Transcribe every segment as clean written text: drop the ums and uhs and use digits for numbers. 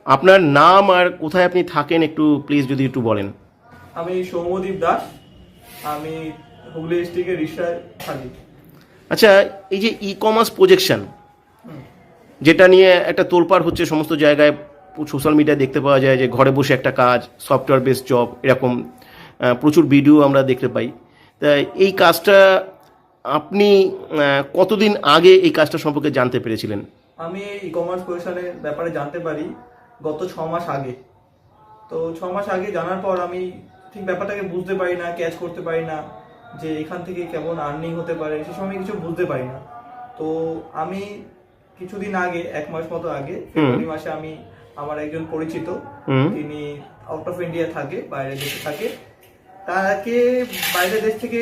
আপনার নাম আর কোথায় আপনি থাকেন একটু প্লিজ যদি একটু বলেন। আমি সৌম্যদীপ দাস। আমি হুগলি ডিস্ট্রিক্টের রিষড়ায় থাকি। আচ্ছা, এই যে ই কমার্স প্রজেকশন যেটা নিয়ে একটা তোলপাড় হচ্ছে সমস্ত জায়গায়, সোশ্যাল মিডিয়ায় দেখতে পাওয়া যায় যে ঘরে বসে একটা কাজ, সফটওয়্যার বেসড জব, এরকম প্রচুর ভিডিও আমরা দেখতে পাই। তা এই কাজটা আপনি কতদিন আগে এই কাজটা সম্পর্কে জানতে পেরেছিলেন? আমি এই ই কমার্স প্রফেশনের ব্যাপারে জানতে পারি গত 6 মাস আগে। তো 6 মাস আগে জানার পর আমি ঠিক ব্যাপারটাকে বুঝতে পারি না, ক্যাচ করতে পারি না যে এখান থেকে কেমন আর্নিং হতে পারে, সে সময় কিছু বুঝতে পারি না। তো আমি কিছুদিন আগে, 1 মাস মতো আগে, ফেব্রুয়ারি মাসে আমি আমার একজন পরিচিত, তিনি আউট অফ ইন্ডিয়া থাকে, বাইরের দেশে থাকে, তাকে বাইরের দেশ থেকে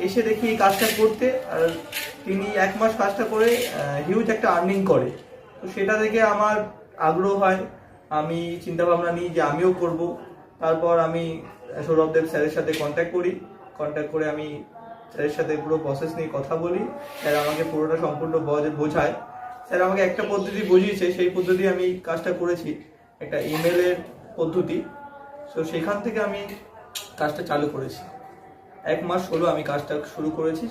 এসে দেখি এই কাজটা করতে। আর তিনি 1 মাস কাজটা করে হিউজ একটা আর্নিং করে। তো সেটা দেখে আমার আগ্রহ হয়, আমি চিন্তা ভাবনা নিই যে আমিও করব। তারপর আমি সৌরভদেব স্যারের সাথে কন্ট্যাক্ট করে আমি স্যারের সাথে পুরো প্রসেস নিয়ে কথা বলি। স্যার আমাকে পুরোটা সম্পূর্ণ বোঝায়। স্যার আমাকে একটা পদ্ধতি বুঝিয়েছে, সেই পদ্ধতি আমি কাজটা করেছি, একটা ইমেলের পদ্ধতি। তো সেখান থেকে আমি কাজটা চালু করেছি। 1 মাস হলো আমি কাজটা শুরু করেছি,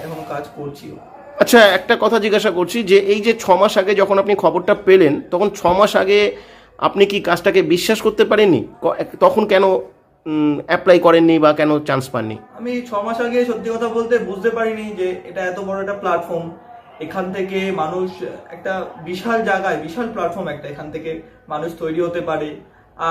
এখনো কাজ করছিও। আচ্ছা, একটা কথা জিজ্ঞাসা করছি যে এই যে 6 মাস আগে যখন আপনি খবরটা পেলেন, তখন 6 মাস আগে আপনি কি কাজটাকে বিশ্বাস করতে পারেননি? তখন কেন অ্যাপ্লাই করেননি বা কেন চান্স পাননি? আমি 6 মাস আগে সত্যি কথা বলতে বুঝতে পারিনি যে এটা এত বড় একটা প্ল্যাটফর্ম। এখান থেকে মানুষ একটা বিশাল জায়গায়, বিশাল প্ল্যাটফর্ম একটা, এখান থেকে মানুষ তৈরি হতে পারে।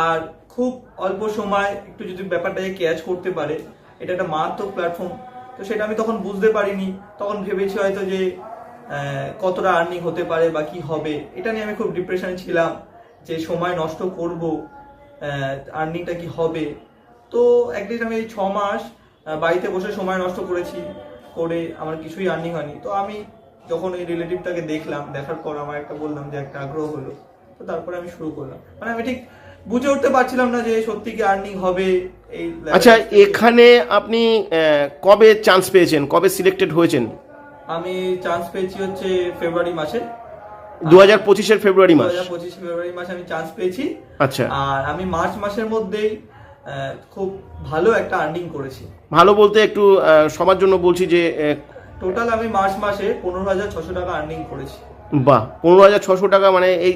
আর খুব অল্প সময় একটু যদি ব্যাপারটাকে ক্যাচ করতে পারে, এটা একটা মারাত্মক প্ল্যাটফর্ম। তো সেটা আমি তখন বুঝতে পারিনি। তখন ভেবেছি হয়তো যে কতটা আর্নিং হতে পারে বা কি হবে, এটা নিয়ে আমি খুব ডিপ্রেশনে ছিলাম যে সময় নষ্ট করব, আর্নিংটা কি হবে। তো একদিন আমি এই 6 মাস বাড়িতে বসে সময় নষ্ট করেছি, করে আমার কিছুই আর্নিং হয়নি। তো আমি যখন এই রিলেটিভটাকে দেখলাম, দেখার পর আমার একটা বললাম যে একটা আগ্রহ হলো। তো তারপরে আমি শুরু করলাম। মানে আমি ঠিক বুঝে উঠতে পারছিলাম না যে সত্যি কি আর্নিং হবে এই আচ্ছা, এখানে আপনি কবে চান্স পেয়েছেন, কবে সিলেক্টেড হয়েছেন? আমি চান্স পেয়েছি হচ্ছে ফেব্রুয়ারি মাসে। 2025-এর ফেব্রুয়ারি মাস। 2025 ফেব্রুয়ারি মাসে আমি চান্স পেয়েছি। আচ্ছা, আর আমি মার্চ মাসের মধ্যেই খুব ভালো একটা আর্নিং করেছি। ভালো বলতে একটু সবার জন্য বলছি যে টোটাল আমি মার্চ মাসে 15,600 টাকা আর্নিং করেছি। বাহ, 15,600 টাকা, মানে এই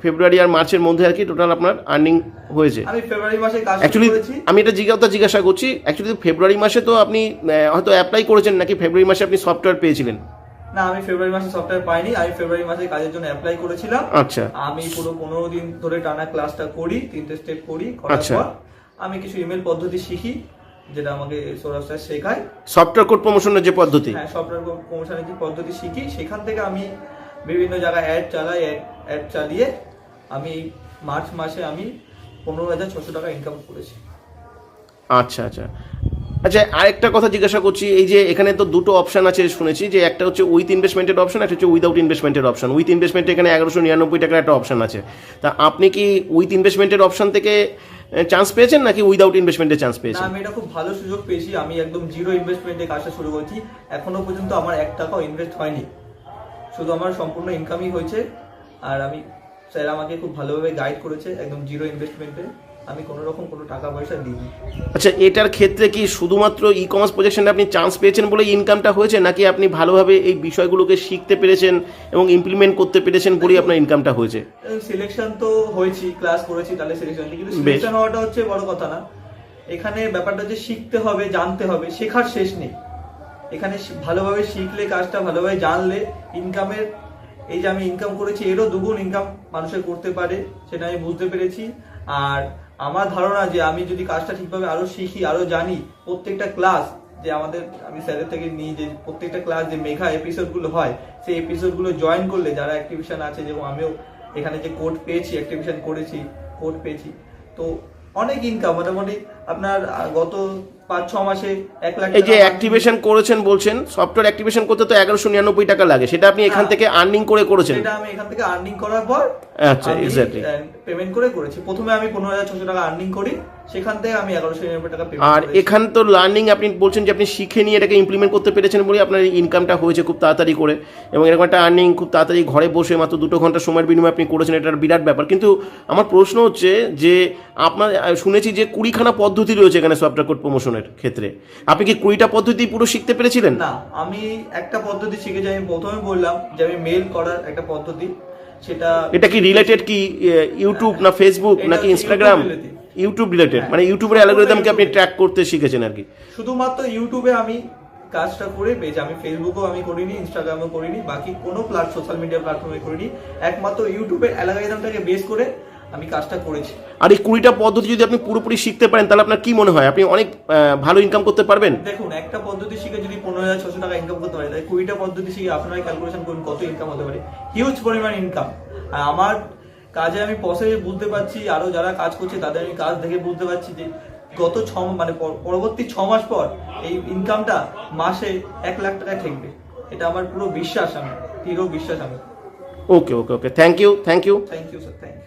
ফেব্রুয়ারি আর মার্চের মধ্যে আর কি টোটাল আপনার আর্নিং হয়েছে। আমি ফেব্রুয়ারি মাসে কাজ অ্যাকচুয়ালি করেছি। আমি এটা জিজ্ঞাসা করছি, অ্যাকচুয়ালি ফেব্রুয়ারি মাসে তো আপনি হয়তো অ্যাপ্লাই করেছেন, নাকি ফেব্রুয়ারি মাসে আপনি সফটওয়্যার পেয়েছিলেন? না, আমি ফেব্রুয়ারি মাসে সফটওয়্যার পাইনি। আমি ফেব্রুয়ারি মাসে কাজের জন্য অ্যাপ্লাই করেছিলাম। আচ্ছা, আমি পুরো 15 দিন ধরে টানা ক্লাসটা করি, 3টে স্টেপ করি। করার পর আমি কিছু ইমেল পদ্ধতি শিখি, যেটা আমাকে সৌরভ স্যার শেখায়। সফটওয়্যার কোড প্রমোশনের যে পদ্ধতি। হ্যাঁ, সফটওয়্যার প্রমোশনের যে পদ্ধতি শিখি, সেখান থেকে আমি বিভিন্ন জায়গায় অ্যাড চালাই। অ্যাড চালিয়ে আমি মার্চ মাসে আমি 15,600 টাকা ইনকাম করেছি। আচ্ছা আচ্ছা আচ্ছা, আরেকটা কথা জিজ্ঞাসা করছি, এই যে এখানে তো দুটো অপশন আছে শুনেছি, যে একটা হচ্ছে উইথ ইনভেস্টমেন্টের অপশন, একটা হচ্ছে উইদাউট ইনভেস্টমেন্টের অপশন। উইথ ইনভেস্টমেন্টে এখানে 1199 টাকার একটা অপশন আছে। তা আপনি কি উইথ ইনভেস্টমেন্টের অপশন থেকে চান্স পেয়েছেন নাকি উইদাউট ইনভেস্টমেন্টে চান্স না, পেয়েছেন? আমি এটা খুব ভালো সুযোগ পেয়েছি। আমি একদম জিরো ইনভেস্টমেন্টে কাজটা শুরু করেছি। এখনো পর্যন্ত আমার 1 টাকাও ইনভেস্ট হয়নি, শুধু আমার সম্পূর্ণ ইনকামই হয়েছে। আর আমি, স্যার আমাকে খুব ভালোভাবে গাইড করেছে, একদম জিরো ইনভেস্টমেন্টে। আমি কোনো রকম কোনো টাকা পয়সা দিইনি। আচ্ছা, এটার ক্ষেত্রে কি শুধুমাত্র ই কমার্স প্রজেকশনে আপনি চান্স পেয়েছেন বলে ইনকামটা হয়েছে, নাকি আপনি ভালোভাবে এই বিষয়গুলোকে শিখতে পেরেছেন এবং ইমপ্লিমেন্ট করতে পেরেছেন বলেই আপনার ইনকামটা হয়েছে? সিলেকশন তো হয়েছি, ক্লাস করেছি, তাহলে সিলেকশন, কিন্তু সিলেকশন হওয়াটা হচ্ছে বড় কথা না। এখানে ব্যাপারটা যে শিখতে হবে, জানতে হবে, শেখার শেষ নেই। এখানে ভালোভাবে শিখলে, কাজটা ভালোভাবে জানলে, ইনকামের, এই যে আমি ইনকাম করেছি এরও দ্বিগুণ ইনকাম মানুষের করতে পারে, সেটা আমি বুঝতে পেরেছি। আর আমার ধারণা যে আমি যদি কাজটা ঠিকভাবে আরো শিখি, আরো জানি, প্রত্যেকটা ক্লাস যে আমাদের, আমি স্যারের থেকে নিই যে প্রত্যেকটা ক্লাস যে মেগা এপিসোডগুলো হয়, সেই এপিসোডগুলো জয়েন করলে যারা অ্যাক্টিভিশন আছে, যেমন আমিও এখানে যে কোড পেয়েছি, অ্যাক্টিভিশন করেছি, কোড পেয়েছি, তো অনেক ইনকাম, মোটামুটি আপনার গত 5-6 মাসে 1 লাখ এই যে টাকা অ্যাক্টিভেশন করেছেন বলছেন, সফটওয়্যার অ্যাক্টিভেশন করতে তো 1199 টাকা লাগে, সেটা আপনি এখান হ্যাঁ। থেকে আর্নিং করে করেছেন? সেটা আমি এখান থেকে আর্নিং করার পর আচ্ছা, এক্স্যাক্টলি। পেমেন্ট করে করেছি। প্রথমে আমি 15,600 টাকা আর্নিং করি, সেখান থেকে আমি 1199 টাকা আর পেমেন্ট করেছি। এখান তো লার্নিং আপনি বলছেন যে আপনি শিখে নিয়ে এটাকে ইমপ্লিমেন্ট করতে পেরেছেন বলে আপনার ইনকামটা হয়েছে খুব তাড়াতাড়ি করে, এবং এরকম একটা আর্নিং খুব তাড়াতাড়ি ঘরে বসে মাত্র 2 ঘন্টা সময়ের বিনিময়ে আপনি করেছেন, এটা একটা বিরাট ব্যাপার। কিন্তু আমার প্রশ্ন হচ্ছে যে আপনার শুনেছি যে 20খানা পদ্ধতি রয়েছে এখানে সফটওয়্যার কোড প্রমোশনের ক্ষেত্রে, আপনি কি 20টা পদ্ধতি পুরো শিখতে পেরেছিলেন? না, আমি একটা পদ্ধতি শিখেছি। আমি প্রথমে বললাম যে আমি মেল করার একটা পদ্ধতি, সেটা এটা কি রিলেটেড কি ইউটিউব না ফেসবুক এটা নাকি হচ্ছে Instagram? YouTube related। YouTube related, হ্যাঁ। মানে ইউটিউবের অ্যালগরিদমকে আপনি YouTube। ট্র্যাক করতে শিখেছেন আর কি। শুধুমাত্র ইউটিউবে আমি কাজটা করে পেয়েছি। আমি ফেসবুকও আমি করিনি, ইনস্টাগ্রামও করিনি, বাকি কোনো সোশ্যাল মিডিয়া প্ল্যাটফর্মে করিনি। একমাত্র ইউটিউবের অ্যালগরিদমটাকে বেস করে আমি কাজটা করেছি। আর এই 20টা পদ্ধতি যদি আপনি পুরোপুরি শিখতে পারেন তাহলে আপনার কি মনে হয় আপনি অনেক ভালো ইনকাম করতে পারবেন? দেখুন, একটা পদ্ধতি শিখে যদি 15,600 টাকা ইনকাম করতে পারে, তাই 20টা পদ্ধতি শিখে আপনারা ক্যালকুলেশন করুন কত ইনকাম হতে পারে। হিউজ পরিমাণ ইনকাম। আর আমার কাজে আমি প্রসেসে বুঝতে পারছি, আরো যারা কাজ করছে তাদের আমি কাজ দেখে বুঝতে পারছি যে গত পরবর্তী 6 মাস পর এই ইনকামটা মাসে 1 লাখ টাকায় ঠেকবে। এটা আমার পুরো বিশ্বাস, আমি দৃঢ় বিশ্বাস। আমি okay okay okay, thank you thank you. Thank you sir, thank you.